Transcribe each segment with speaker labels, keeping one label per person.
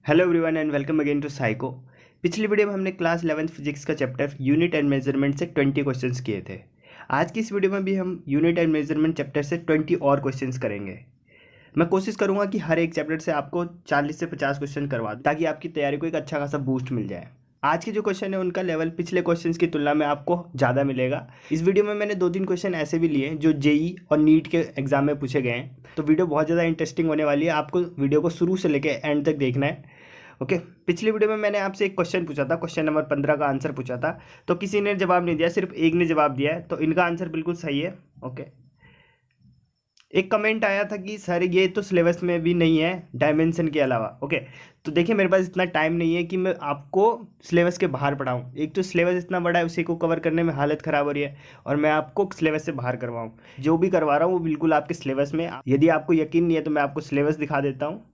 Speaker 1: Hello everyone and welcome again to psycho. पिछली video में हमने क्लास 11th फिजिक्स का चैप्टर यूनिट एंड मेजरमेंट से 20 क्वेश्चंस किए थे। आज की इस वीडियो में भी हम यूनिट एंड मेजरमेंट चैप्टर से 20 और क्वेश्चंस करेंगे। मैं कोशिश करूंगा कि हर एक चैप्टर से आपको 40 से 50 क्वेश्चन करवा दूं ताकि आपकी तैयारी को एक अच्छा खासा बूस्ट मिल जाए। आज के जो क्वेश्चन है उनका लेवल पिछले क्वेश्चंस की तुलना में आपको ज़्यादा मिलेगा। इस वीडियो में मैंने 2-3 क्वेश्चन ऐसे भी लिए जो जेई और नीट के एग्जाम में पूछे गए हैं, तो वीडियो बहुत ज़्यादा इंटरेस्टिंग होने वाली है। आपको वीडियो को शुरू से लेकर एंड तक देखना है। ओके पिछली वीडियो में मैंने आपसे एक क्वेश्चन पूछा था, क्वेश्चन नंबर 15 का आंसर पूछा था, तो किसी ने जवाब नहीं दिया, सिर्फ एक ने जवाब दिया है, तो इनका आंसर बिल्कुल सही है। ओके एक कमेंट आया था कि सर ये तो सिलेबस में भी नहीं है डायमेंशन के अलावा। ओके तो देखिए मेरे पास इतना टाइम नहीं है कि मैं आपको सिलेबस के बाहर पढ़ाऊँ। एक तो सिलेबस इतना बड़ा है, उसी को कवर करने में हालत ख़राब हो रही है और मैं आपको सिलेबस से बाहर करवाऊँ। जो भी करवा रहा हूँ वो बिल्कुल आपके सिलेबस में। यदि आपको यकीन नहीं है तो मैं आपको सिलेबस दिखा देता हूँ।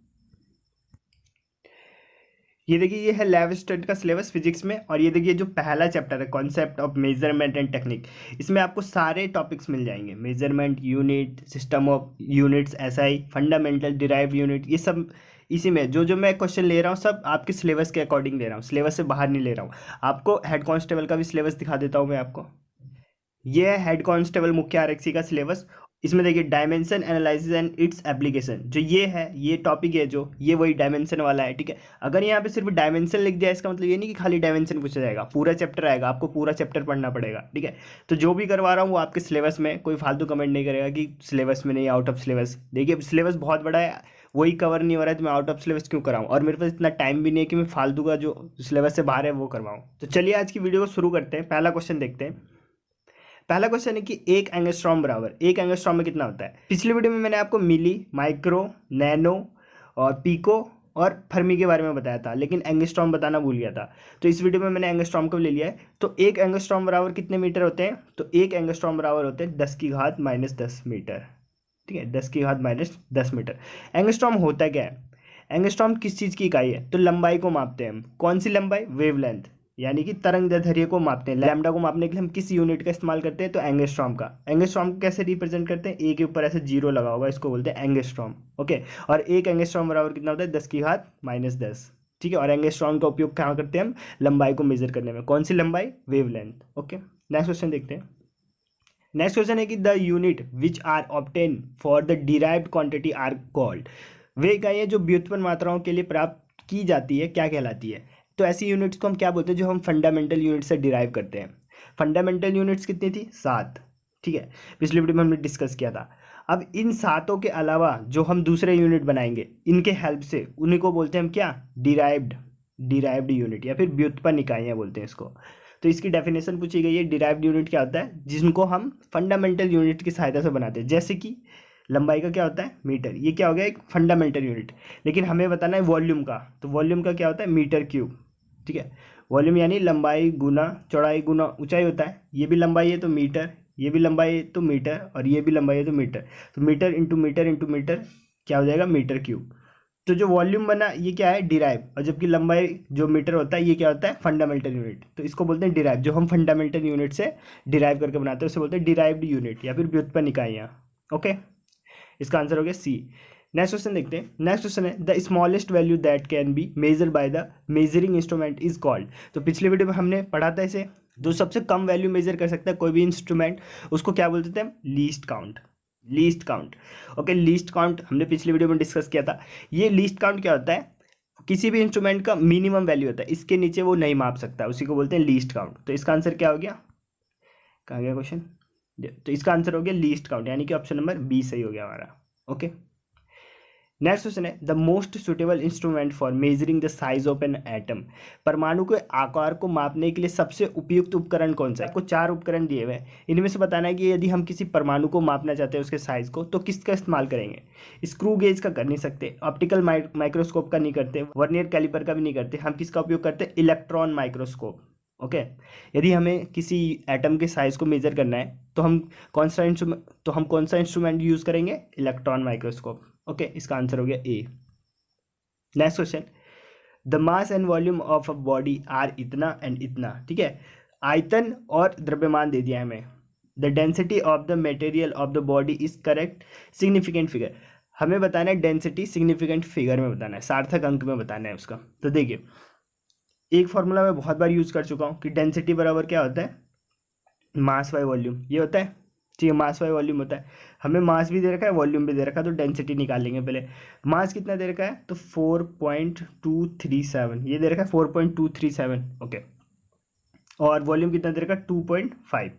Speaker 1: ये देखिए ये है 11th स्टैंडर्ड का सिलेबस फिजिक्स में, और ये देखिए जो पहला चैप्टर है concept of measurement and technique, इसमें आपको सारे टॉपिक्स मिल जाएंगे। Measurement unit, system of units, SI, fundamental, derived unit, ये सब इसी में जो मैं क्वेश्चन ले रहा हूँ सब आपके सिलेबस के अकॉर्डिंग ले रहा हूँ, सिलेबस से बाहर नहीं ले रहा हूँ। आपको हेड कांस्टेबल का भी सिलेबस दिखा देता हूँ मैं आपको। ये है हेड कांस्टेबल मुख्य आरक्षी का सिलेबस। इसमें देखिए dimension analysis and its application, जो ये है ये टॉपिक है, जो ये वही डायमेंशन वाला है। ठीक है, अगर यहाँ पे सिर्फ डायमेंशन लिख दिया इसका मतलब ये नहीं कि खाली डायमेंशन पूछा जाएगा, पूरा चैप्टर आएगा, आपको पूरा चैप्टर पढ़ना पड़ेगा। ठीक है, तो जो भी करवा रहा हूँ वो आपके सिलेबस में, कोई फालतू कमेंट नहीं करेगा कि सिलेबस में नहीं, आउट ऑफ सिलेबस। देखिए सिलेबस बहुत बड़ा है, वही कवर नहीं हो रहा है तो मैं आउट ऑफ सिलेबस क्यों कराऊँ, और मेरे पास इतना टाइम भी नहीं है कि मैं फालतू का जो सिलेबस से बाहर है वो करवाऊँ। तो चलिए आज की वीडियो को शुरू करते हैं। पहला क्वेश्चन देखते हैं। पहला क्वेश्चन है कि एक एंगस्ट्रॉम बराबर, एक एंगस्ट्रॉम में कितना होता है। पिछली वीडियो में मैंने आपको मिली, माइक्रो, नैनो और पीको और फर्मी के बारे में बताया था, लेकिन एंगस्ट्रॉम बताना भूल गया था। तो इस वीडियो में मैंने एंगस्ट्रॉम को ले लिया है। तो एक एंगस्ट्रॉम बराबर कितने मीटर होते हैं, तो एक एंगस्ट्रॉम बराबर होते हैं 10⁻⁻10 मीटर। ठीक है, 10⁻⁻10 मीटर। एंगस्ट्रॉम होता क्या है, एंगस्ट्रॉम किस चीज़ की इकाई है, तो लंबाई को मापते हैं हम। कौन सी लंबाई, वेवलेंथ, यानी कि तरंग दैर्ध्य को मापते हैं। लैम्डा को मापने के लिए हम किस यूनिट का इस्तेमाल करते हैं, तो एंगस्ट्रॉम का। एंगस्ट्रॉम को कैसे रिप्रेजेंट करते हैं, ए के ऊपर ऐसे जीरो लगा होगा, इसको बोलते हैं एंगस्ट्रॉम। ओके, और एक एंगस्ट्रॉम बराबर कितना होता है, 10⁻⁻10। ठीक है, और एंगस्ट्रॉम का उपयोग कहाँ करते हैं हम, लंबाई को मेजर करने में। कौन सी लंबाई, वेवलेंथ। ओके नेक्स्ट क्वेश्चन देखते हैं। नेक्स्ट क्वेश्चन है कि the unit which are obtain for the derived quantity are called. वे इकाइयाँ जो व्युत्पन्न मात्राओं के लिए प्राप्त की जाती है क्या कहलाती है, तो ऐसी यूनिट्स को हम क्या बोलते हैं, जो हम फंडामेंटल यूनिट से डिराइव करते हैं। फंडामेंटल यूनिट्स कितनी थी, 7। ठीक है, पिछली वीडियो में हमने डिस्कस किया था। अब इन 7 के अलावा जो हम दूसरे यूनिट बनाएंगे इनके हेल्प से, उन्हीं को बोलते हैं हम क्या, डिराइव्ड यूनिट, या फिर व्युत्पन्न इकाइयाँ बोलते हैं इसको। तो इसकी डेफिनेशन पूछी गई है। डिराइव्ड यूनिट क्या होता है, जिनको हम फंडामेंटल यूनिट की सहायता से बनाते हैं। जैसे कि लंबाई का क्या होता है, मीटर, ये क्या हो गया, एक फंडामेंटल यूनिट। लेकिन हमें बताना है वॉल्यूम का, तो वॉल्यूम का क्या होता है, मीटर क्यूब। ठीक है, वॉल्यूम यानी लंबाई गुना चौड़ाई गुना ऊंचाई होता है। ये भी लंबाई है तो मीटर, ये भी लंबाई है तो मीटर, और ये भी लंबाई है तो मीटर। तो meter into meter into meter क्या हो जाएगा, मीटर क्यूब। तो जो वॉल्यूम बना ये क्या है, डिराइव, और जबकि लंबाई जो मीटर होता है ये क्या होता है, फंडामेंटल यूनिट। तो इसको बोलते हैं डिराइव, जो हम फंडामेंटल यूनिट से डिराइव करके बनाते हैं उसे बोलते हैं डिराइव्ड यूनिट या फिर व्युत्पन्न इकाइयाँ। ओके, इसका आंसर हो गया सी। नेक्स्ट क्वेश्चन देखते हैं। नेक्स्ट क्वेश्चन है the smallest value that can be measure by the measuring instrument is called. तो पिछले वीडियो में हमने पढ़ा था इसे, जो सबसे कम वैल्यू मेजर कर सकता है कोई भी इंस्ट्रूमेंट, उसको क्या बोलते थे हम, least count. Least count, okay least count हमने पिछली वीडियो में डिस्कस किया था। ये लीस्ट काउंट क्या होता है, किसी भी इंस्ट्रूमेंट का मिनिमम वैल्यू होता है, इसके नीचे वो नहीं माप सकता, उसी को बोलते हैं लीस्ट काउंट। तो इसका आंसर क्या हो गया, कहाँ गया क्वेश्चन, तो इसका आंसर हो गया लीस्ट काउंट, यानी कि ऑप्शन नंबर बी सही हो गया हमारा। ओके नेक्स्ट क्वेश्चन है the most suitable instrument for measuring the size of an atom. परमाणु के आकार को मापने के लिए सबसे उपयुक्त उपकरण कौन सा है। को 4 उपकरण दिए हुए हैं, इनमें से बताना है कि यदि हम किसी परमाणु को मापना चाहते हैं उसके साइज को, तो किसका इस्तेमाल करेंगे। स्क्रू गेज का कर नहीं सकते, ऑप्टिकल माइक्रोस्कोप का नहीं करते, वर्नियर कैलिपर का भी नहीं करते, हम किसका उपयोग करते हैं, इलेक्ट्रॉन माइक्रोस्कोप। ओके यदि हमें किसी एटम के साइज को मेजर करना है तो हम कौन सा इंस्ट्रूमेंट यूज करेंगे, इलेक्ट्रॉन माइक्रोस्कोप। ओके इसका आंसर हो गया a. Next question the mass and volume of a body are इतना एंड इतना। ठीक है, आयतन और द्रव्यमान दे दिया हमें। The density of the material of the body is correct significant figure. हमें बताना है डेंसिटी सिग्निफिकेंट फिगर में बताना है, सार्थक अंक में बताना है उसका। तो देखिए एक फॉर्मूला मैं बहुत बार यूज़ कर चुका हूँ कि डेंसिटी बराबर क्या होता है, मास बाय वॉल्यूम, ये होता है। ठीक है, मास बाय वॉल्यूम होता है। हमें मास भी दे रखा है, वॉल्यूम भी दे रखा है, तो डेंसिटी निकाल लेंगे पहले। मास कितना दे रखा है, तो 4.237, ये दे रखा है 4.237, ओके। और वॉल्यूम कितना दे रखा है, 2.5।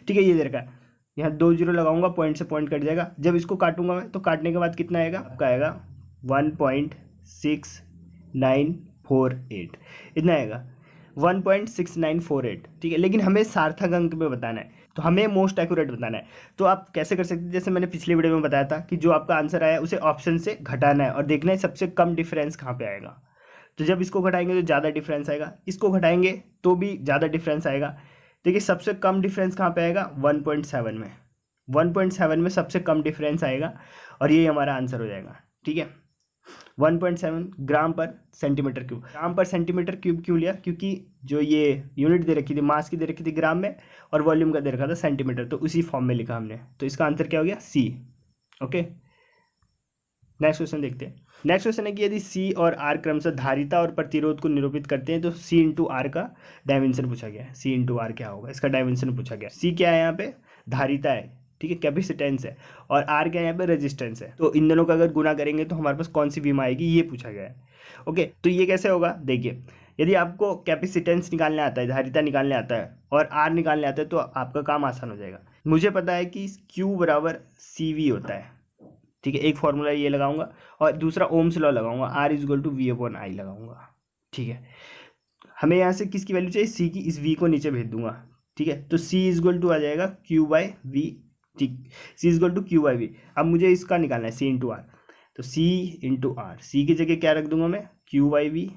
Speaker 1: ठीक है, ये दे रखा है। यहाँ 2 जीरो लगाऊंगा, पॉइंट से पॉइंट कट जाएगा। जब इसको काटूंगा मैं, तो काटने के बाद कितना आएगा, आपका आएगा 1.6948, इतना आएगा 1.6948। ठीक है, लेकिन हमें सार्थक अंक में बताना है, तो हमें मोस्ट एक्यूरेट बताना है। तो आप कैसे कर सकते हैं, जैसे मैंने पिछले वीडियो में बताया था कि जो आपका आंसर आया उसे ऑप्शन से घटाना है और देखना है सबसे कम डिफरेंस कहाँ पे आएगा। तो जब इसको घटाएंगे तो ज़्यादा डिफरेंस आएगा, इसको घटाएंगे तो भी ज़्यादा डिफरेंस आएगा। देखिए सबसे कम डिफरेंस कहाँ पे आएगा, 1.7 में। 1.7 में सबसे कम डिफरेंस आएगा और ये हमारा आंसर हो जाएगा। ठीक है, 1.7 ग्राम पर सेंटीमीटर क्यूब। ग्राम पर सेंटीमीटर क्यूब क्यों लिया, क्योंकि जो ये यूनिट दे रखी थी, मास की दे रखी थी ग्राम में, और वॉल्यूम का दे रखा था सेंटीमीटर, तो उसी फॉर्म में लिखा हमने। तो इसका आंसर क्या हो गया, सी। ओके, नेक्स्ट क्वेश्चन देखते हैं। नेक्स्ट क्वेश्चन है कि यदि सी और आर क्रमशः धारिता और प्रतिरोध को निरूपित करते हैं तो सी इंटू आर का डायमेंशन पूछा गया है। सी इंटू आर क्या होगा, इसका डायमेंशन पूछा गया। सी क्या है यहाँ पे, धारिता है, ठीक है, कैपेसिटेंस है, और आर क्या है यहाँ पे, रेजिस्टेंस है। तो इन दोनों का अगर गुना करेंगे तो हमारे पास कौन सी विमा आएगी, ये पूछा गया है। ओके, तो ये कैसे होगा, देखिए यदि आपको कैपेसिटेंस निकालने आता है, धारिता निकालने आता है, और आर निकालने आता है, तो आपका काम आसान हो जाएगा। मुझे पता है कि Q बराबर CV होता है। ठीक है, एक फॉर्मूला ये लगाऊंगा और दूसरा ओम्स लॉ लगाऊंगा, R इजगल टू V/I लगाऊंगा। ठीक है, हमें यहाँ से किसकी वैल्यू चाहिए, C की, इस V को नीचे भेज दूंगा। ठीक है, तो C इजगल टू आ जाएगा Q/V। ठीक, C इजगल टू Q/V। अब मुझे इसका निकालना है C इंटू आर, तो C इंटू आर, सी की जगह क्या रख दूंगा मैं, Q/V,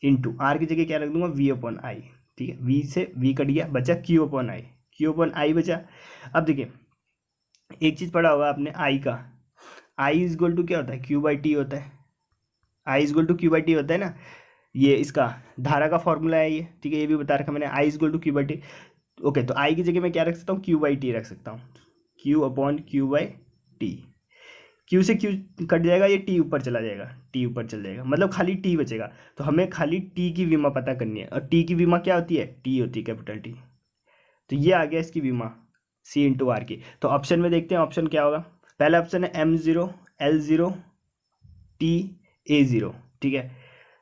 Speaker 1: इंटू आर की जगह क्या रख दूंगा, V/I। ठीक है, V से V कट गया, बचा Q/I, Q/I बचा। अब देखिए एक चीज़ पढ़ा होगा आपने I का, I इजगल टू क्या होता है, Q/T होता है। I इजगल टू Q/T होता है ना, ये इसका धारा का फॉर्मूला है ये। ठीक है, ये भी बता रखा मैंने, I equal to Q/T। Okay, तो I की जगह मैं क्या रख सकता हूँ, Q/T रख सकता हूँ, Q/Q/T। Q से Q कट जाएगा, ये T ऊपर चला जाएगा, T ऊपर चल जाएगा, मतलब खाली T बचेगा। तो हमें खाली T की विमा पता करनी है, और T की विमा क्या होती है, T होती है कैपिटल T। तो ये आ गया इसकी विमा, C इंटू आर की। तो ऑप्शन में देखते हैं ऑप्शन क्या होगा। पहला ऑप्शन है M0 L0 TA0। ठीक है,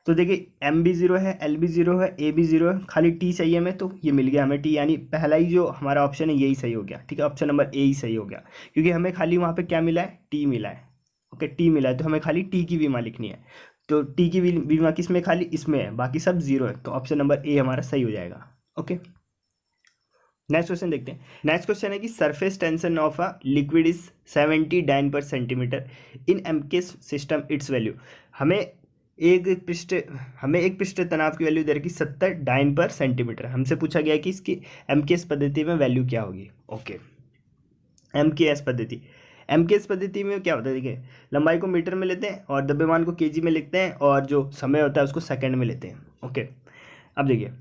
Speaker 1: तो देखिए MB0 है, LB0 है, AB0 है, खाली T चाहिए हमें, तो ये मिल गया हमें T, यानी पहला ही जो हमारा ऑप्शन है यही सही हो गया। ठीक है, ऑप्शन नंबर ए ही सही हो गया, क्योंकि हमें खाली वहाँ पे क्या मिला है, T मिला है। ओके, T मिला है, तो हमें खाली T की विमा लिखनी है। तो T की विमा किस में, खाली इसमें है, बाकी सब जीरो है, तो ऑप्शन नंबर ए हमारा सही हो जाएगा। ओके, नेक्स्ट क्वेश्चन देखते हैं। नेक्स्ट क्वेश्चन है कि surface tension of a liquid is 70 dyne per centimetre in MKS system, its value. हमें एक पृष्ठ तनाव की वैल्यू दे रखी 70 डाइन पर सेंटीमीटर। हमसे पूछा गया कि इसकी एमकेएस पद्धति में वैल्यू क्या होगी। ओके, एमकेएस पद्धति में क्या होता है, देखिए लंबाई को मीटर में लेते हैं और द्रव्यमान को केजी में लिखते हैं, और जो समय होता है उसको सेकंड में लेते हैं। ओके, अब देखिए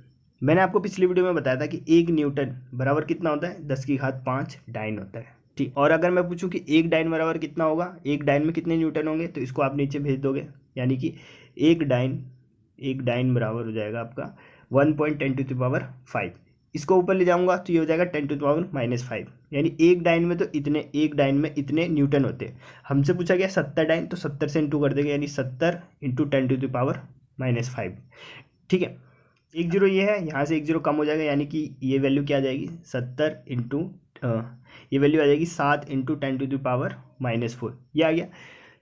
Speaker 1: मैंने आपको पिछली वीडियो में बताया था कि 1 न्यूटन बराबर कितना होता है, 10⁵ डाइन होता है। ठीक, और अगर मैं पूछूं कि 1 डाइन बराबर कितना होगा, 1 डाइन में कितने न्यूटन होंगे, तो इसको आप नीचे भेज दोगे, यानी कि 1 डाइन बराबर हो जाएगा आपका 1.10⁵। इसको ऊपर ले जाऊंगा तो ये हो जाएगा 10⁻⁻5, यानी एक डाइन में इतने न्यूटन होते हैं। हमसे पूछा गया 70 डाइन, तो 70 से इंटू कर देंगे, यानी 70 × 10⁻⁻5। ठीक है, 1 जीरो ये है, यहाँ से 1 जीरो कम हो जाएगा, यानी कि ये वैल्यू क्या आ जाएगी, 70 इंटू ये वैल्यू आ जाएगी 7 × 10⁻⁻4, ये आ गया।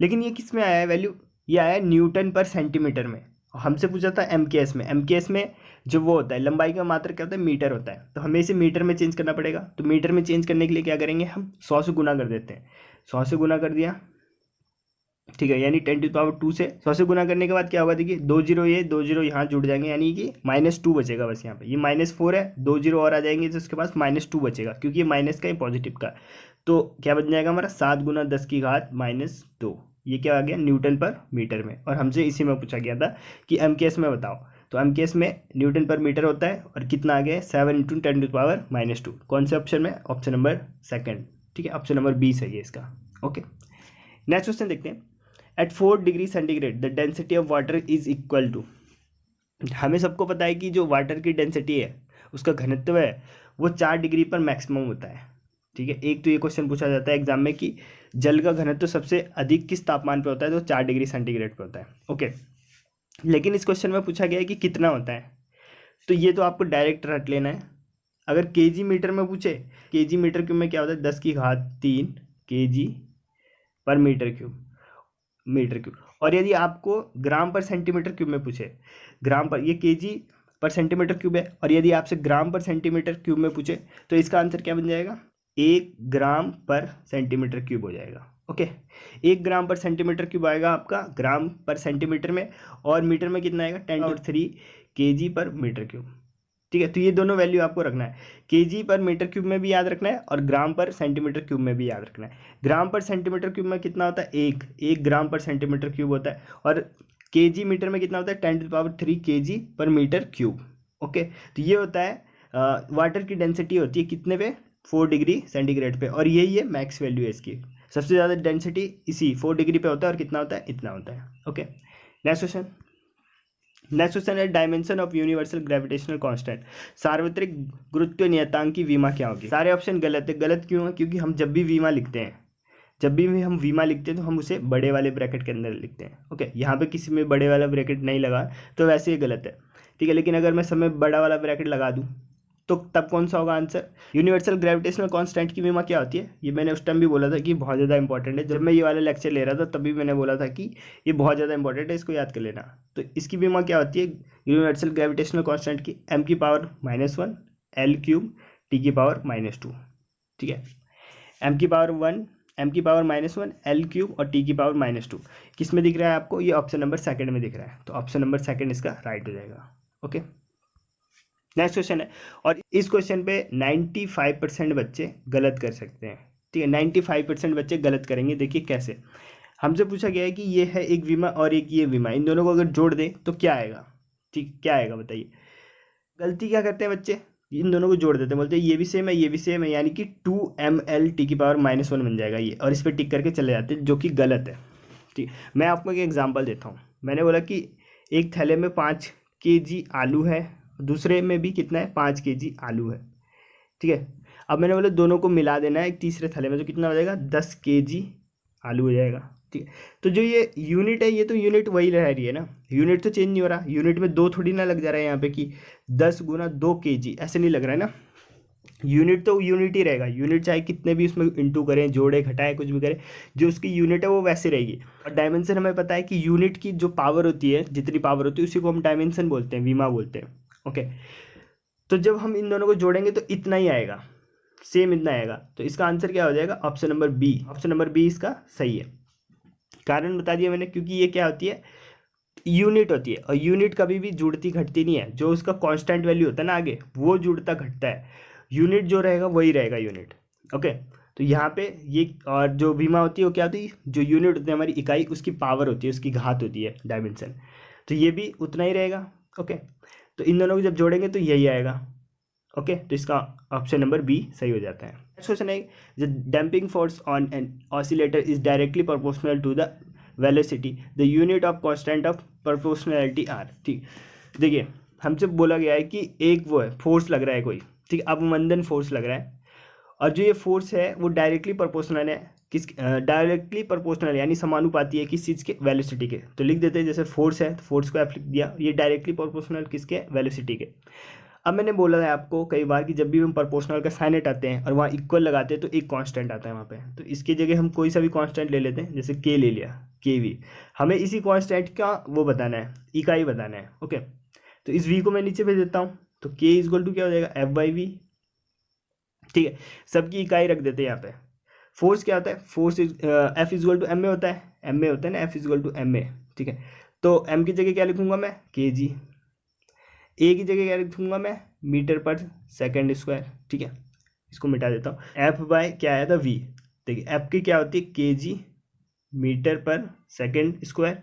Speaker 1: लेकिन ये किस में आया है वैल्यू, ये आया है न्यूटन पर सेंटीमीटर में। हमसे पूछा था एमकेएस में जो वो होता है लंबाई का मात्रक क्या होता है, मीटर होता है, तो हमें इसे मीटर में चेंज करना पड़ेगा। तो मीटर में चेंज करने के लिए क्या करेंगे, हम 100 से गुना कर देते हैं। 100 से गुना कर दिया, ठीक है, यानी 10⁻2 से 100 से गुना करने के बाद क्या होगा, देखिए 2 जीरो ये 2 जीरो यहाँ जुड़ जाएंगे, यानी कि -2 बचेगा बस। यहाँ पे ये -4 है, 2 जीरो और आ जाएंगे तो उसके पास -2 बचेगा, क्योंकि ये माइनस का है पॉजिटिव का। तो क्या बन जाएगा हमारा 7 × 10⁻²। ये क्या आ गया, न्यूटन पर मीटर में। और हमसे इसी में पूछा गया था कि एमकेएस में बताओ, तो एमकेएस में न्यूटन पर मीटर होता है, और कितना आ गया 7 × 10⁻²। कौन से ऑप्शन में, ऑप्शन नंबर सेकंड। ठीक है, ऑप्शन नंबर बी सही है इसका। ओके, नेक्स्ट क्वेश्चन देखते हैं। At 4 degree centigrade the density of water is equal to. हमें सबको पता है कि जो वाटर की डेंसिटी है, उसका घनत्व है, वो 4 डिग्री पर मैक्सिमम होता है। ठीक है, एक तो ये क्वेश्चन पूछा जाता है एग्जाम में कि जल का घनत्व सबसे अधिक किस तापमान पे होता है, तो 4 डिग्री सेंटीग्रेड पे होता है। ओके, लेकिन इस क्वेश्चन में पूछा गया है कि कितना होता है, तो ये तो आपको डायरेक्ट रट लेना है। अगर केजी मीटर में पूछे, केजी मीटर क्यूब में क्या होता है, 10⁻³ केजी पर मीटर क्यूब। और यदि आपको ग्राम पर सेंटीमीटर क्यूब में पूछे, ग्राम पर, ये केजी पर सेंटीमीटर क्यूब है, और यदि आपसे ग्राम पर सेंटीमीटर क्यूब में पूछे तो इसका आंसर क्या बन जाएगा, 1 ग्राम पर सेंटीमीटर क्यूब हो जाएगा। ओके, 1 ग्राम पर सेंटीमीटर क्यूब आएगा आपका ग्राम पर सेंटीमीटर में, और मीटर में कितना आएगा, 10⁻³ केजी पर मीटर क्यूब। ठीक है, तो ये दोनों वैल्यू आपको रखना है, केजी पर मीटर क्यूब में भी याद रखना है और ग्राम पर सेंटीमीटर क्यूब में भी याद रखना है। ग्राम पर सेंटीमीटर क्यूब में कितना होता है, 1 ग्राम पर सेंटीमीटर क्यूब होता है, और केजी मीटर में कितना होता है, 10⁻³ केजी पर मीटर क्यूब। ओके, तो ये होता है वाटर की डेंसिटी होती है कितने पे, 4 डिग्री सेंटीग्रेड पे, और यही है मैक्स वैल्यू है इसकी। सबसे ज़्यादा डेंसिटी इसी 4 डिग्री पे होता है, और कितना होता है, इतना होता है। ओके, नेक्स्ट क्वेश्चन है dimension of universal gravitational constant, सार्वत्रिक गुरुत्व नियतांक की विमा क्या होगी। सारे ऑप्शन गलत है। गलत क्यों है, क्योंकि हम जब भी विमा लिखते हैं, तो हम उसे बड़े वाले ब्रैकेट के अंदर लिखते हैं। ओके, यहाँ पे किसी में बड़े वाला ब्रैकेट नहीं लगा तो वैसे ही गलत है। ठीक है, लेकिन अगर मैं समय बड़ा वाला ब्रैकेट लगा दूँ तो तब कौन सा होगा आंसर। यूनिवर्सल ग्रेविटेशनल कांस्टेंट की विमा क्या होती है, ये मैंने उस टाइम भी बोला था कि बहुत ज़्यादा इंपॉर्टेंट है। जब मैं ये वाला लेक्चर ले रहा था तभी मैंने बोला था कि ये बहुत ज़्यादा इंपॉर्टेंट है, इसको याद कर लेना। तो इसकी विमा क्या होती है, यूनिवर्सल ग्रेविटेशनल कांस्टेंट की, m⁻⁻1 L³ T⁻⁻2। ठीक है, m⁻1 m⁻⁻1 L³ और T⁻⁻2 किस में दिख रहा है आपको, ये ऑप्शन नंबर सेकंड में दिख रहा है, तो ऑप्शन नंबर सेकंड इसका राइट हो जाएगा। ओके, नेक्स्ट क्वेश्चन है, और इस क्वेश्चन पे 95% बच्चे गलत कर सकते हैं। ठीक है, 95% बच्चे गलत करेंगे। देखिए कैसे, हमसे पूछा गया है कि ये है एक विमा और एक ये विमा, इन दोनों को अगर जोड़ दें तो क्या आएगा। ठीक, क्या आएगा बताइए। गलती क्या करते हैं बच्चे, इन दोनों को जोड़ देते हैं, बोलते हैं ये भी सेम है, ये भी सेम है, यानी कि 2ml T⁻⁻1 बन जाएगा ये, और इस पर टिक करके चले जाते हैं, जो कि गलत है। ठीक, मैं आपको एक एग्जांपल देता हूँ। मैंने बोला कि एक थैले में 5 kg आलू है, दूसरे में भी कितना है, 5 kg आलू है। ठीक है, अब मैंने बोला दोनों को मिला देना है एक तीसरे थैले में, तो कितना हो जाएगा, 10 kg आलू हो जाएगा। ठीक है, तो जो ये यूनिट है, ये तो यूनिट वही रह रही है ना, यूनिट तो चेंज नहीं हो रहा। यूनिट में 2 थोड़ी ना लग जा रहा है यहाँ पे कि 10 × 2 kg, ऐसे नहीं लग रहा है ना। यूनिट तो यूनिट ही रहेगा, यूनिट चाहे कितने भी उसमें इंटू करें, जोड़े घटाएं, कुछ भी करें, जो उसकी यूनिट है वो वैसे रहेगी। और डायमेंशन हमें पता है कि यूनिट की जो पावर होती है, जितनी पावर होती है उसी को हम डायमेंशन बोलते हैं, विमा बोलते हैं। ओके, तो जब हम इन दोनों को जोड़ेंगे तो इतना ही आएगा, सेम इतना आएगा, तो इसका आंसर क्या हो जाएगा, option number B. Option number B इसका सही है। कारण बता दिया मैंने, क्योंकि ये क्या होती है, यूनिट होती है, और यूनिट कभी भी जुड़ती घटती नहीं है। जो उसका कांस्टेंट वैल्यू होता है ना आगे, वो जुड़ता घटता है, यूनिट जो रहेगा वही रहेगा यूनिट। ओके, तो यहाँ पे ये, और जो विमा होती है वो क्या होती है, जो यूनिट होती है हमारी इकाई, उसकी पावर होती है, उसकी घात होती है, डायमेंशन, तो ये भी उतना ही रहेगा। ओके, तो इन दोनों को जब जोड़ेंगे तो यही आएगा। ओके, तो इसका ऑप्शन नंबर बी सही हो जाता है। नेक्स्ट क्वेश्चन है, the damping force on an oscillator is directly proportional to the velocity, the unit of constant of proportionality are. ठीक, देखिए हमसे बोला गया है कि एक वो है, फोर्स लग रहा है कोई, ठीक, अवमंदन फोर्स लग रहा है, और जो ये फोर्स है वो डायरेक्टली प्रोपोर्शनल है, किस, डायरेक्टली प्रोपोर्शनल यानी समानुपाती है किस चीज़ के, वेलोसिटी के। तो लिख देते हैं, जैसे फोर्स है तो फोर्स को एफ लिख दिया, ये डायरेक्टली प्रोपोर्शनल किसके, वेलोसिटी के। अब मैंने बोला है आपको कई बार कि जब भी हम प्रोपोर्शनल का साइन हटाते हैं और वहाँ इक्वल लगाते हैं तो एक कांस्टेंट आता है वहाँ पे, तो इसकी जगह हम कोई सा भी कांस्टेंट ले लेते हैं, जैसे के ले लिया, के वी। हमें इसी कांस्टेंट का वो बताना है, इकाई बताना है। ओके, तो इस वी को मैं नीचे भेज देता हूँ, तो के इक्वल टू क्या हो जाएगा, F/V। ठीक है, सबकी इकाई रख देते हैं यहाँ पे। फोर्स क्या होता है, force F equal to M A होता है, एम ए होता है ना, F equal to M A. ठीक है, तो एम की जगह क्या लिखूंगा मैं, kg, ए की जगह क्या लिखूंगा मैं, मीटर पर सेकंड स्क्वायर। ठीक है, इसको मिटा देता हूँ, एफ बाय क्या आया था, वी। देखिए एफ की क्या होती है, kg मीटर पर सेकंड स्क्वायर,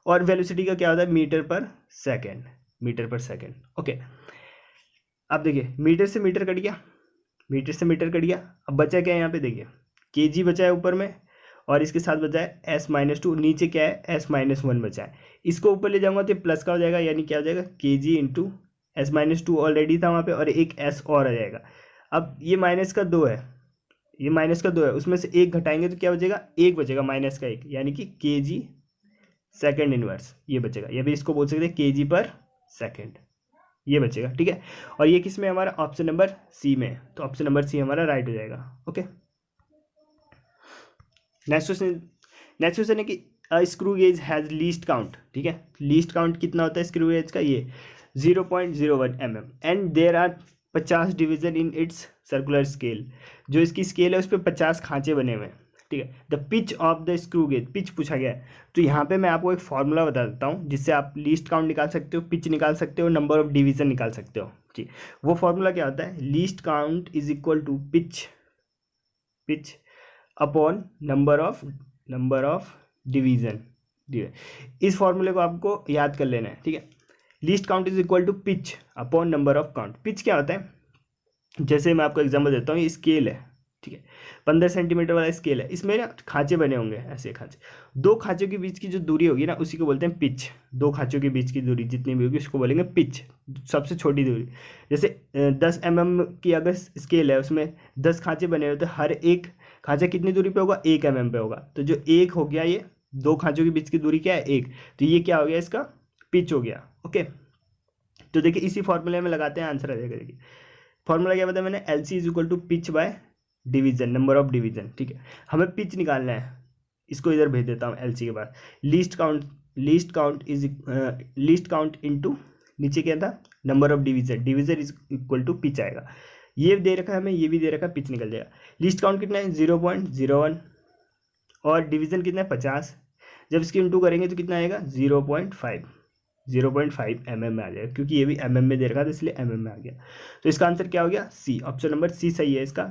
Speaker 1: और वेलोसिटी का क्या होता है, मीटर पर सेकंड, मीटर पर सेकंड। ओके, अब देखिए मीटर से मीटर कट गया, मीटर से मीटर कट गया, अब बचा क्या है यहाँ पे, देखिए kg बचा है ऊपर में, और इसके साथ बचा है s-2, नीचे क्या है s-1 बचा है। इसको ऊपर ले जाऊंगा तो ये प्लस का हो जाएगा, यानी क्या हो जाएगा kg इंटू s-2 ऑलरेडी था वहाँ पे और एक s और आ जाएगा। अब ये माइनस का 2 है, ये माइनस का 2 है, उसमें से एक घटाएंगे तो क्या बचेगा, एक बचेगा माइनस का एक, यानी कि kg सेकेंड इनवर्स ये बचेगा। ये भी इसको बोल सकते हैं kg पर सेकेंड, ये बचेगा। ठीक है, और ये किस में हमारा ऑप्शन नंबर सी में, तो ऑप्शन नंबर सी हमारा राइट हो जाएगा। ओके, नेक्स्ट क्वेश्चन है कि a screw gauge has least count. ठीक है, लीस्ट काउंट कितना होता है स्क्रू गेज का, ये 0.01 mm and there are 50 division in its circular scale. जो इसकी स्केल है उस पर 50 खांचे बने हुए हैं। ठीक है, the pitch of the screw gauge, pitch पूछा गया है, तो यहाँ पे मैं आपको एक फॉर्मूला बता देता हूँ जिससे आप लीस्ट काउंट निकाल सकते हो, पिच निकाल सकते हो, नंबर ऑफ डिवीजन निकाल सकते हो। ठीक, वो फॉर्मूला क्या होता है, least count is equal to pitch upon number of division. इस फॉर्मूले को आपको याद कर लेना है। ठीक है, least count is equal to pitch upon number of count. Pitch क्या होता है, जैसे मैं आपको एग्जांपल देता हूँ, ये स्केल है। ठीक है, 15 सेंटीमीटर वाला स्केल है, इसमें ना खांचे बने होंगे, ऐसे खांचे, दो खांचों के बीच की जो दूरी होगी ना उसी को बोलते हैं पिच। दो खांचों के बीच की दूरी जितनी भी होगी उसको बोलेंगे पिच, सबसे छोटी दूरी। जैसे 10 mm की अगर स्केल है, उसमें 10 खांचे बने हुए, तो हर एक खांचा कितनी दूरी पे होगा, 1 mm पे होगा। तो जो एक हो गया, ये दो खांचों के बीच की दूरी क्या है, 1, तो ये क्या हो गया, इसका पिच हो गया। ओके, तो देखिए इसी फॉर्मूले में लगाते हैं, आंसर आ जाएगा। देखिए फॉर्मूला क्या बताया मैंने, L C is equal to pitch by division, number of division. ठीक है, हमें पिच निकालना है, इसको इधर भेज देता हूँ एल सी के बाद। लीस्ट काउंट इनटू नीचे क्या था, number of division, division is equal to pitch आएगा। ये दे रखा है हमें, ये भी दे रखा है, पिच निकल जाएगा। लीस्ट काउंट कितना है 0.01 और डिवीजन कितना है 50। जब इसकी इंटू करेंगे तो कितना आएगा 0.5 mm में आ जाएगा, क्योंकि ये भी mm में दे रखा था इसलिए mm में आ गया। तो इसका आंसर क्या हो गया, सी, ऑप्शन नंबर सी सही है। इसका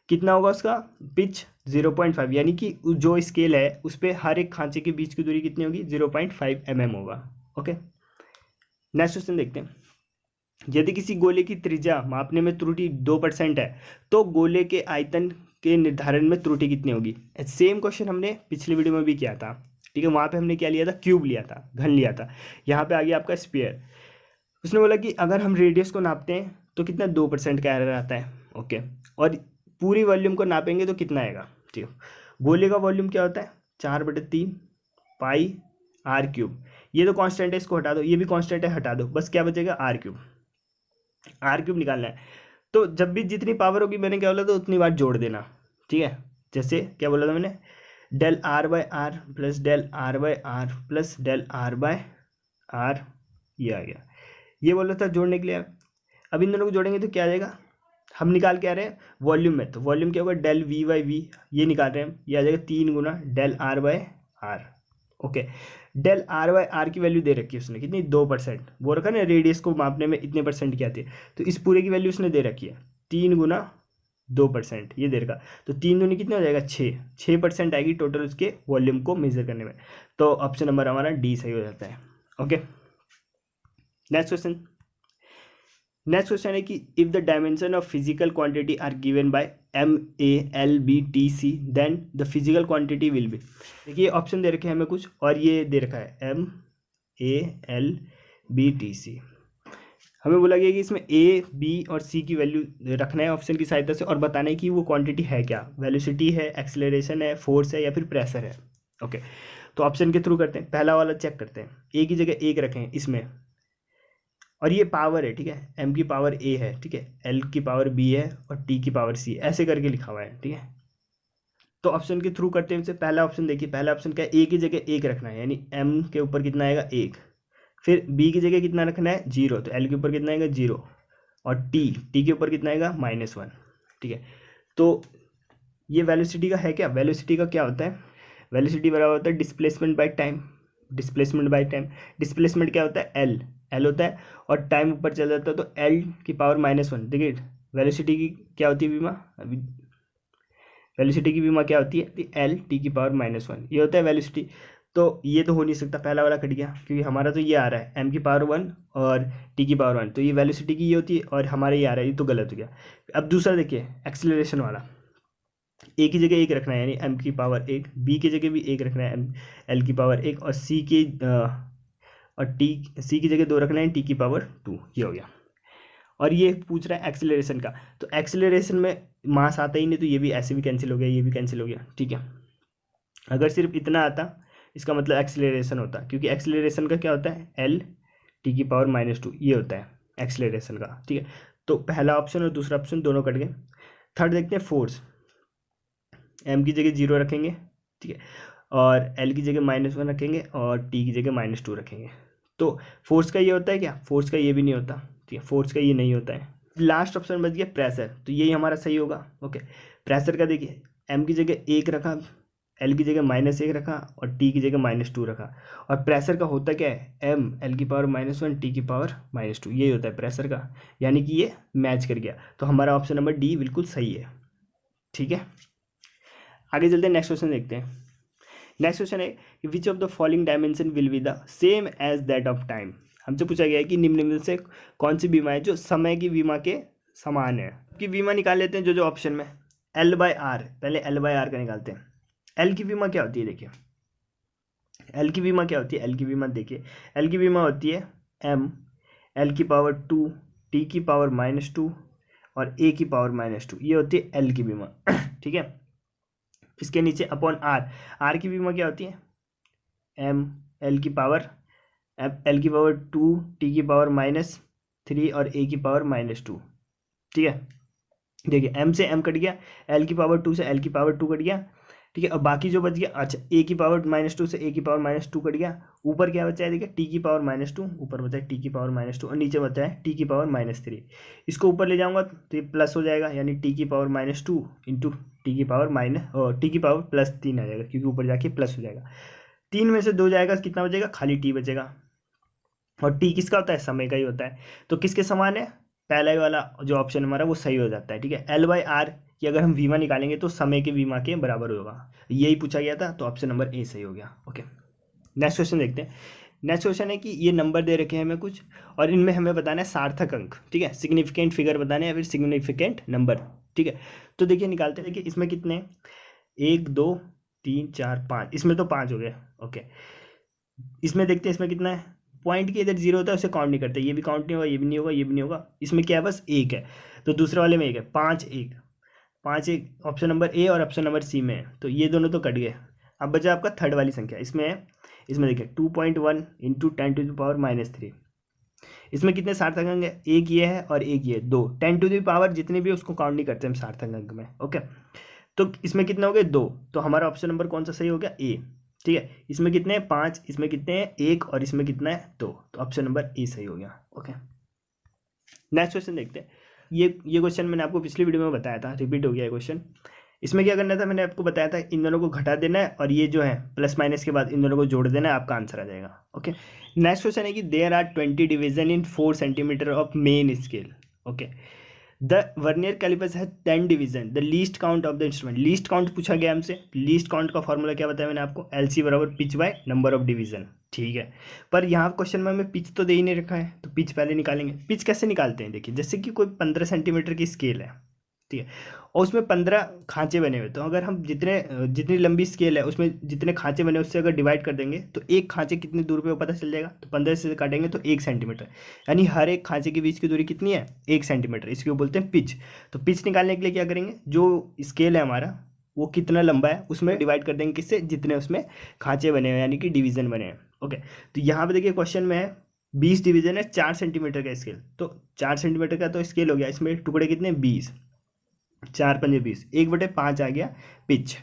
Speaker 1: कितना होगा उसका पिच 0.5, यानी कि जो स्केल है उस पर हर एक खांचे के बीच की दूरी कितनी होगी 0.5 mm होगा। ओके, नेक्स्ट क्वेश्चन देखते हैं। यदि किसी गोले की त्रिज्या मापने में त्रुटि 2% है तो गोले के आयतन के निर्धारण में त्रुटि कितनी होगी। सेम क्वेश्चन हमने पिछले वीडियो में भी किया था। ठीक है, वहाँ पे हमने क्या लिया था, क्यूब लिया था, घन लिया था। यहाँ पे आ गया आपका स्फीयर। उसने बोला कि अगर हम रेडियस को नापते हैं तो कितना 2% का एरर आता है। ओके, और पूरी वॉल्यूम को नापेंगे तो कितना आएगा। ठीक है, गोले का वॉल्यूम क्या होता है 4/3 पाई आर क्यूब। ये तो कांस्टेंट है, इसको हटा दो, ये भी कांस्टेंट है, हटा दो, बस क्या बचेगा आर क्यूब निकालना है। तो जब भी जितनी पावर होगी, मैंने क्या बोला था, उतनी बार जोड़ देना। ठीक है, जैसे क्या बोला था मैंने, del are by R plus del are by R plus del are by R, ये आ गया। ये बोला था जोड़ने के लिए। अब इन दोनों को जोड़ेंगे तो क्या आ जाएगा, हम निकाल के आ रहे हैं वॉल्यूम में, तो वॉल्यूम क्या होगा डेल वी बाई वी, ये निकाल रहे हैं हम, ये आ जाएगा 3 गुना del are by r. Okay, del are by r की वैल्यू दे रखी है उसने, कितनी 2%, वो रखा ना रेडियस को मापने में इतने परसेंट की आती है, तो इस पूरे की वैल्यू उसने दे रखी है 3 गुना 2%, ये दे रखा। तो 3 दूनी कितना हो जाएगा 6% आएगी टोटल उसके वॉल्यूम को मेजर करने में। तो ऑप्शन नंबर हमारा डी सही हो जाता है। ओके, नेक्स्ट क्वेश्चन है कि if the dimension of physical quantity are given by MALBTC then the physical quantity will be. देखिए ऑप्शन दे रखे हैं हमें कुछ, और ये दे रखा है MALBTC। हमें बोला गया कि इसमें A, B और C की वैल्यू रखना है ऑप्शन की सहायता से, और बताना है कि वो क्वांटिटी है क्या, वेलोसिटी है, एक्सेलरेशन है, फोर्स है, या फिर प्रेशर है। ओके, तो ऑप्शन के थ्रू करते हैं। पहला वाला चेक करते हैं, A की जगह 1 रखें इसमें, और ये पावर है। ठीक है, M की पावर A है, ठीक है, L की पावर B है और T की पावर C, ऐसे करके लिखा हुआ है। ठीक है, तो ऑप्शन के थ्रू करते हैं। पहला ऑप्शन देखिए, पहला ऑप्शन क्या है, A की जगह 1 रखना है, यानी M के ऊपर कितना आएगा 1, फिर B की जगह कितना रखना है 0, तो L के ऊपर कितना आएगा 0, और T के ऊपर कितना आएगा -1। ठीक है, तो ये वेलोसिटी का है क्या, वेलोसिटी का क्या होता है, वेलोसिटी बराबर होता है डिस्प्लेसमेंट बाय टाइम। डिस्प्लेसमेंट क्या होता है L होता है, और टाइम ऊपर चल जाता है तो L की पावर -1। देखिए वेलोसिटी की क्या होती है बीमा, अभी वेलोसिटी की बीमा क्या होती है L T की पावर -1, ये होता है वेलोसिटी। तो ये तो हो नहीं सकता, पहला वाला कट गया, क्योंकि हमारा तो ये आ रहा है M की पावर 1 और T की पावर 1, तो ये वेलोसिटी की ये होती है, और हमारा ये आ रहा है, ये तो गलत हो गया। अब दूसरा देखिए एक्सेलरेशन वाला, ए की जगह एक रखना है यानी एम की पावर एक, बी की जगह भी एक रखना है एम एल की पावर एक, और सी की और टी सी की जगह दो रखना है टी की पावर टू। ये हो गया। और ये पूछ रहा है एक्सेलरेशन का, तो एक्सेलरेशन में मास आता ही नहीं, तो ये भी ऐसे भी कैंसिल हो गया, ये भी कैंसिल हो गया, ठीक है। अगर सिर्फ इतना आता इसका मतलब एक्सेलरेशन होता, क्योंकि एक्सेलरेशन का क्या होता है एल टी की पावर -2, ये होता है एक्सेलरेशन का, ठीक है। तो पहला ऑप्शन और दूसरा ऑप्शन दोनों कट गए। थर्ड देखते हैं फोर्स, एम की जगह 0 रखेंगे, ठीक है, और एल की जगह -1 रखेंगे और टी की जगह -2 रखेंगे। तो फोर्स का ये होता है क्या, फोर्स का ये भी नहीं होता, ठीक है, फोर्स का ये नहीं होता है। लास्ट ऑप्शन बच गया प्रेशर, तो यही हमारा सही होगा। ओके, प्रेशर का देखिए एम की जगह 1 रखा, एल की जगह -1 रखा और टी की जगह -2 रखा। और प्रेशर का होता क्या है एम एल की पावर -1 टी की पावर -2, यही होता है प्रेशर का, यानी कि ये मैच कर गया। तो हमारा ऑप्शन नंबर डी बिल्कुल सही है, ठीक है। आगे चलते हैं, नेक्स्ट क्वेश्चन देखते हैं। नेक्स्ट क्वेश्चन है कि which of the following dimension will be the same as that of time. हमसे पूछा गया है कि निम्न में से कौन सी बीमा है जो समय की बीमा के समान है। कि बीमा निकाल लेते हैं जो ऑप्शन में, L/R, पहले L/R का निकालते हैं। एल की बीमा क्या होती है, देखिए एल की बीमा क्या होती है, एल की बीमा देखिए, एल की बीमा होती है एम एल की पावर 2 टी की पावर -2 और ए की पावर -2, ये होती है एल की बीमा, ठीक है। इसके नीचे अपॉन आर, आर की बीमा क्या होती है एम एल की पावर 2 टी की पावर -3 और ए की पावर -2, ठीक है। देखिए एम से एम कट गया, एल की पावर 2 से एल की पावर 2 कट गया, ठीक है। और बाकी जो बच गया, अच्छा ए की पावर -2 से ए की पावर -2 कट गया, ऊपर क्या बचा है देखिए टी की पावर -2, ऊपर बचा है टी की पावर -2 और नीचे बचा है टी की पावर -3। इसको ऊपर ले जाऊंगा तो ये प्लस हो जाएगा, यानी टी की पावर -2 इंटू टी की पावर टी की पावर +3 आ जाएगा, क्योंकि ऊपर जाके प्लस हो जाएगा। 3 में से 2 जाएगा, कितना बचेगा, खाली टी बचेगा। और टी किसका होता है, समय का ही होता है। तो किसके समान है, पहला ही वाला जो ऑप्शन हमारा वो सही हो जाता है, ठीक है। L/R की अगर हम बीमा निकालेंगे तो समय के बीमा के बराबर होगा, यही पूछा गया था, तो ऑप्शन नंबर ए सही हो गया। ओके, नेक्स्ट क्वेश्चन देखते हैं। नेक्स्ट क्वेश्चन है कि ये नंबर दे रखे हैं हमें कुछ, और इनमें हमें बताना है सार्थक अंक, ठीक है, सिग्निफिकेंट फिगर बताने या फिर सिग्निफिकेंट नंबर, ठीक है। तो देखिए निकालते हैं, देखिए इसमें कितने 1 2 3 4 5, इसमें तो 5 हो गए। ओके, इसमें देखते हैं इसमें कितना है, पॉइंट के इधर 0 होता है उसे काउंट नहीं करते, ये भी काउंट नहीं होगा, ये भी नहीं होगा, ये भी नहीं होगा। इसमें क्या है, बस 1 है, तो दूसरे वाले में 1 है, 5 1 5 1 ऑप्शन नंबर ए और ऑप्शन नंबर सी में है, तो ये दोनों तो कट गए। अब बचा आपका थर्ड वाली संख्या, इसमें है, इसमें देखिए 2.1 इंटू 10⁻³ इसमें कितने सार्थक अंक है, एक ये है और एक ये, 2 10⁻, जितने भी उसको काउंट नहीं करते हम सार्थक अंक में। ओके, तो इसमें कितने हो गए, 2, तो हमारा ऑप्शन नंबर कौन सा सही हो गया, ए, ठीक है। इसमें कितने हैं 5, इसमें कितने हैं 1 और इसमें कितना है 2, तो ऑप्शन नंबर ए सही हो गया। ओके, नेक्स्ट क्वेश्चन देखते हैं। ये क्वेश्चन मैंने आपको पिछली वीडियो में बताया था, रिपीट हो गया है क्वेश्चन। इसमें क्या करना था, मैंने आपको बताया था इन दोनों को घटा देना है और ये जो है प्लस माइनस के बाद इन दोनों को जोड़ देना है, आपका आंसर आ जाएगा। ओके, नेक्स्ट क्वेश्चन है कि there are 20 division in 4 centimeter of main scale. Okay, the vernier calipers है 10 division, the least count of the instrument, least count पूछा गया हमसे। लीस्ट काउंट का फॉर्मूला क्या बताया मैंने आपको, LC बराबर pitch by number of division, ठीक है। पर यहाँ क्वेश्चन में हमें पिच तो दे ही नहीं रखा है, तो पिच पहले निकालेंगे। पिच कैसे निकालते हैं, देखिए जैसे कि कोई 15 सेंटीमीटर की स्केल है, ठीक है, और उसमें 15 खांचे बने हुए, तो अगर हम जितनी लंबी स्केल है उसमें जितने खांचे बने उससे अगर डिवाइड कर देंगे तो एक खांचे कितनी दूर पे वो पता चल जाएगा। तो 15 से काटेंगे तो 1 सेंटीमीटर, यानी हर एक खांचे के बीच की दूरी कितनी है, 1 सेंटीमीटर, इसको बोलते हैं पिच। तो पिच निकालने के लिए क्या करेंगे, जो स्केल है हमारा वो कितना लंबा है उसमें डिवाइड कर देंगे, किससे, जितने उसमें खांचे बने हुए यानी कि डिवीजन बने हैं। ओके, तो यहाँ पे देखिए क्वेश्चन में है 20 डिवीजन है 4 सेंटीमीटर का स्केल, तो 4 सेंटीमीटर का तो स्केल हो गया, इसमें टुकड़े कितने 20, 4 पंजे 20, 1/5 आ गया पिच।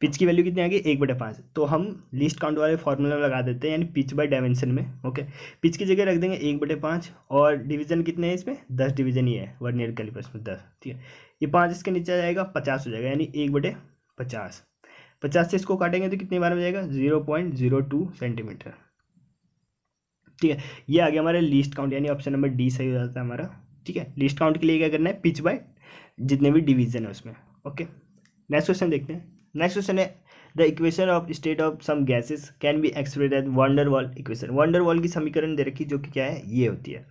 Speaker 1: पिच की वैल्यू कितनी आ गई 1/5, तो हम लीस्ट काउंट वाले फॉर्मूला लगा देते हैं, यानी पिच बाय डायमेंशन में। ओके, पिच की जगह रख देंगे 1/5 और डिवीजन कितने हैं इसमें, 10 डिवीजन ही है वर्नियर कैलिपर्स में, 10, ठीक है। ये 5 इसके नीचे आ जाएगा, 50 हो जाएगा, यानी 1/50, 50 से इसको काटेंगे तो कितनी बार में जाएगा, 0.02 सेंटीमीटर, ठीक है। ये आ गया हमारा लीस्ट काउंट, यानी ऑप्शन नंबर डी सही हो जाता है हमारा, ठीक है। लीस्ट काउंट के लिए क्या करना है, पिच बाय जितने भी डिवीजन है उसमें। ओके, नेक्स्ट क्वेश्चन देखते हैं। नेक्स्ट क्वेश्चन है the equation of state of some gases can be expressed as Van der Waal equation. Van der Waal की समीकरण दे रखी जो कि क्या है, ये होती है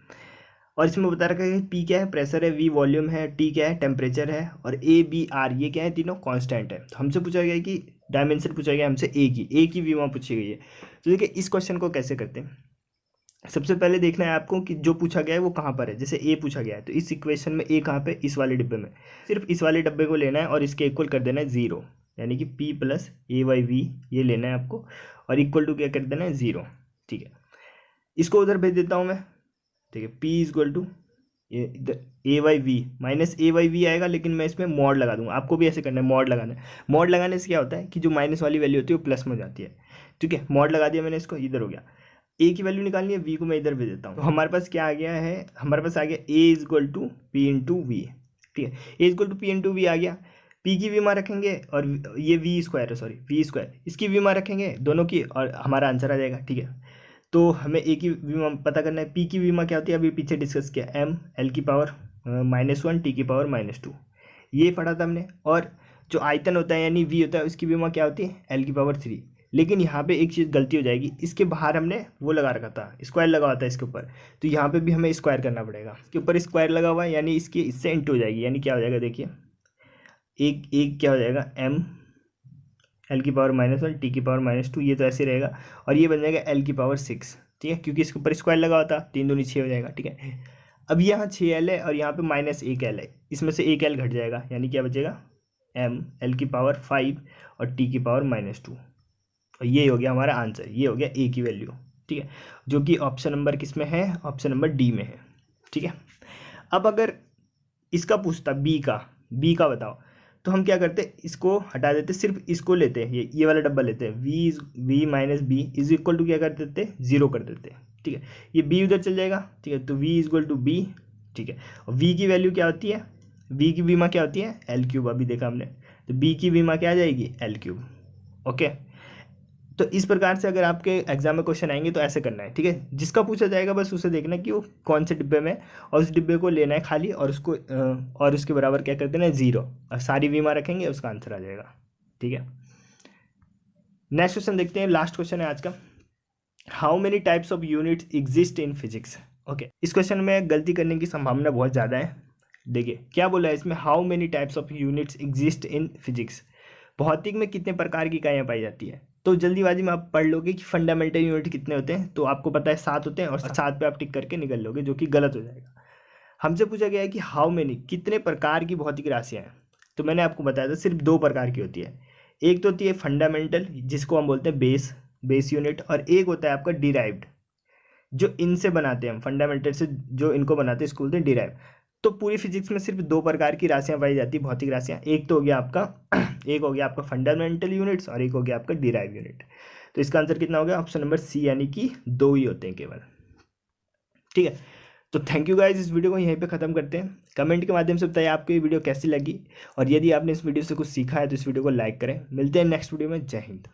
Speaker 1: और इसमें बता रखा है कि पी क्या है, प्रेशर है, वी वॉल्यूम है, टी क्या है, टेम्परेचर है, और ए बी आर ये क्या है, तीनों कांस्टेंट है। तो हमसे पूछा गया कि डायमेंशन पूछा गया हमसे ए की वी वहाँ पूछी गई है। तो देखिए इस क्वेश्चन को कैसे करते हैं। सबसे पहले देखना है आपको कि जो पूछा गया है वो कहाँ पर है। जैसे ए पूछा गया है तो इस इक्वेशन में ए कहाँ पे, इस वाले डिब्बे में। सिर्फ इस वाले डब्बे को लेना है और इसके इक्वल कर देना है 0, यानी कि P plus A Y V ये लेना है आपको, और इक्वल टू क्या कर देना है 0। ठीक है, इसको उधर भेज देता हूँ मैं। ठीक है, P equal to A Y V minus A Y V आएगा, लेकिन मैं इसमें मॉड लगा दूंगा। आपको भी ऐसे करना है, मॉड लगाना है। मॉड लगाने से क्या होता है कि जो माइनस वाली वैल्यू होती है वो प्लस में हो जाती है। ठीक है, मॉड लगा दिया मैंने, इसको इधर हो गया। ए की वैल्यू निकालनी है, वी को मैं इधर भेज देता हूँ। तो हमारे पास क्या आ गया है, हमारे पास आ गया a is equal to p into v. ठीक है, a is equal to p into v आ गया। पी की वी मान रखेंगे और ये वी स्क्वायर है, सॉरी वी स्क्वायर, इसकी वी मान रखेंगे दोनों की, और हमारा आंसर आ जाएगा। ठीक है, तो हमें ए की वी मान पता करना है। पी की वी मान क्या होती है, अभी पीछे डिस्कस किया, एम एल की पावर -1 टी की पावर -2, ये पढ़ा था हमने। और जो आयतन होता है यानी वी होता है, उसकी वी मान क्या होती है, एल की पावर 3। लेकिन यहाँ पे एक चीज़ गलती हो जाएगी, इसके बाहर हमने वो लगा रखा था, स्क्वायर लगा हुआ था इसके ऊपर, तो यहाँ पे भी हमें स्क्वायर करना पड़ेगा। इसके ऊपर स्क्वायर लगा हुआ है यानी इसकी इससे इंटू हो जाएगी, यानी क्या हो जाएगा देखिए, एक क्या हो जाएगा, एम एल की पावर -1 टी की पावर -2, ये तो ऐसे रहेगा, और ये बन जाएगा एल की पावर 6। ठीक है, क्योंकि इसके ऊपर स्क्वायर लगा हुआ था, 3 दूनी 6 हो जाएगा। ठीक है, अब यहाँ 6L है और यहाँ पे -1L है, इसमें से 1L घट जाएगा, यानी क्या बचेगा, एम एल की पावर 5 और टी की पावर -2, और ये हो गया हमारा आंसर, ये हो गया ए की वैल्यू। ठीक है, जो कि ऑप्शन नंबर किस में है, ऑप्शन नंबर डी में है। ठीक है, अब अगर इसका पूछता बी का बताओ, तो हम क्या करते, इसको हटा देते, सिर्फ इसको लेते हैं, ये वाला डब्बा लेते हैं, V minus B is equal to क्या कर देते, 0 कर देते। ठीक है, ये बी उधर चल जाएगा। ठीक है, तो V is equal to B. ठीक है, और वी की वैल्यू क्या होती है, वी की बीमा क्या होती है, एल क्यूब, अभी देखा हमने। तो बी की बीमा क्या आ जाएगी, एल क्यूब। ओके, तो इस प्रकार से अगर आपके एग्जाम में क्वेश्चन आएंगे तो ऐसे करना है। ठीक है, जिसका पूछा जाएगा बस उसे देखना कि वो कौन से डिब्बे में, और उस डिब्बे को लेना है खाली, और उसको और उसके बराबर क्या कर देना है, 0, और सारी बीमा रखेंगे, उसका आंसर आ जाएगा। ठीक है, नेक्स्ट क्वेश्चन देखते हैं, लास्ट क्वेश्चन है आज का। How many types of units exist in physics. Okay, इस क्वेश्चन में गलती करने की संभावना बहुत ज़्यादा है। देखिए क्या बोला है इसमें, how many types of units exist in physics, भौतिक में कितने प्रकार की इकाइयाँ पाई जाती है। तो जल्दीबाजी में आप पढ़ लोगे कि फंडामेंटल यूनिट कितने होते हैं, तो आपको पता है 7 होते हैं, और 7 पे आप टिक करके निकल लोगे, जो कि गलत हो जाएगा। हमसे पूछा गया है कि हाउ मेनी, कितने प्रकार की भौतिक राशियाँ हैं। तो मैंने आपको बताया था सिर्फ 2 प्रकार की होती है। एक तो होती है फंडामेंटल, जिसको हम बोलते हैं बेस यूनिट, और एक होता है आपका डिराइव्ड, जो इनसे बनाते हैं हम, फंडामेंटल से जो इनको बनाते हैं इसको बोलते हैं डिराइव। तो पूरी फिजिक्स में सिर्फ 2 प्रकार की राशियां पाई जाती है, भौतिक राशियां। एक तो हो गया आपका एक हो गया आपका फंडामेंटल यूनिट्स, और एक हो गया आपका डिराइव यूनिट। तो इसका आंसर कितना हो गया, ऑप्शन नंबर सी, यानी कि 2 ही होते हैं केवल। ठीक है, तो थैंक यू गाइज, इस वीडियो को यहीं पे ख़त्म करते हैं। कमेंट के माध्यम से बताइए आपको ये वीडियो कैसी लगी, और यदि आपने इस वीडियो से कुछ सीखा है तो इस वीडियो को लाइक करें। मिलते हैं नेक्स्ट वीडियो में, जय हिंद।